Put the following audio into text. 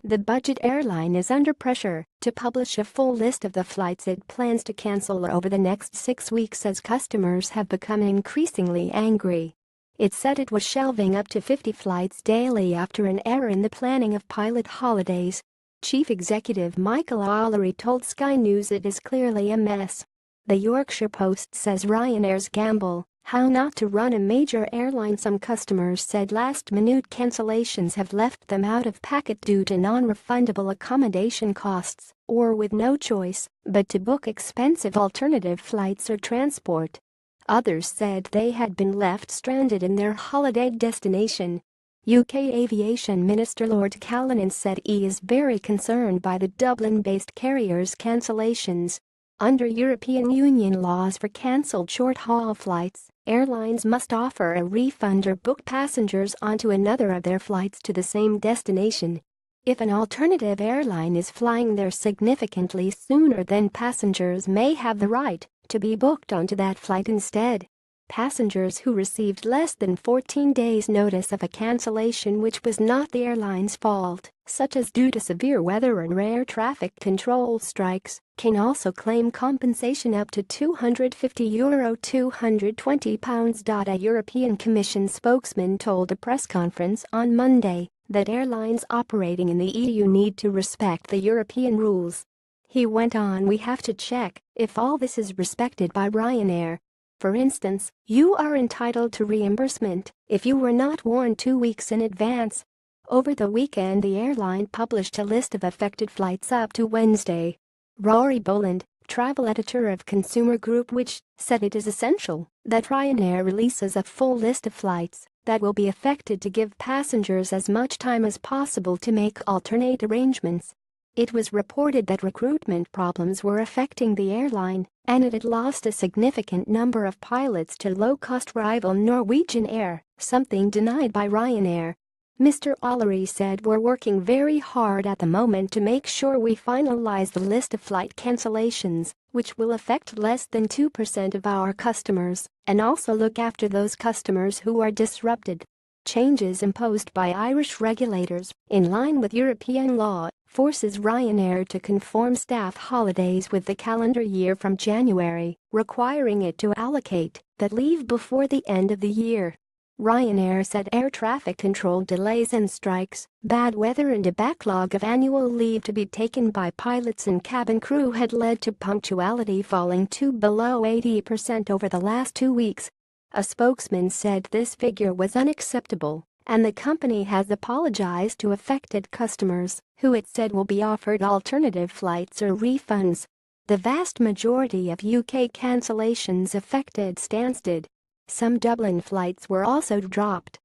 The budget airline is under pressure to publish a full list of the flights it plans to cancel over the next 6 weeks as customers have become increasingly angry. It said it was shelving up to 50 flights daily after an error in the planning of pilot holidays. Chief Executive Michael O'Leary told Sky News it is clearly a mess. The Yorkshire Post says Ryanair's gamble, how not to run a major airline. Some customers said last-minute cancellations have left them out of pocket due to non-refundable accommodation costs, or with no choice but to book expensive alternative flights or transport. Others said they had been left stranded in their holiday destination. UK Aviation Minister Lord Callanan said he is very concerned by the Dublin-based carrier's cancellations. Under European Union laws for cancelled short-haul flights, airlines must offer a refund or book passengers onto another of their flights to the same destination. If an alternative airline is flying there significantly sooner, then passengers may have the right to be booked onto that flight instead. Passengers who received less than 14 days' notice of a cancellation which was not the airline's fault, such as due to severe weather and air traffic control strikes, can also claim compensation up to €250 £220. A European Commission spokesman told a press conference on Monday that airlines operating in the EU need to respect the European rules. He went on, "We have to check if all this is respected by Ryanair. For instance, you are entitled to reimbursement if you were not warned 2 weeks in advance." Over the weekend, the airline published a list of affected flights up to Wednesday. Rory Boland, travel editor of Consumer Group, which said it is essential that Ryanair releases a full list of flights that will be affected to give passengers as much time as possible to make alternate arrangements. It was reported that recruitment problems were affecting the airline and it had lost a significant number of pilots to low-cost rival Norwegian Air, something denied by Ryanair. Mr. O'Leary said, "We're working very hard at the moment to make sure we finalize the list of flight cancellations, which will affect less than 2% of our customers, and also look after those customers who are disrupted." Changes imposed by Irish regulators, in line with European law, forces Ryanair to conform staff holidays with the calendar year from January, requiring it to allocate that leave before the end of the year. Ryanair said air traffic control delays and strikes, bad weather and a backlog of annual leave to be taken by pilots and cabin crew had led to punctuality falling to below 80% over the last 2 weeks. A spokesman said this figure was unacceptable, and the company has apologized to affected customers, who it said will be offered alternative flights or refunds. The vast majority of UK cancellations affected Stansted. Some Dublin flights were also dropped.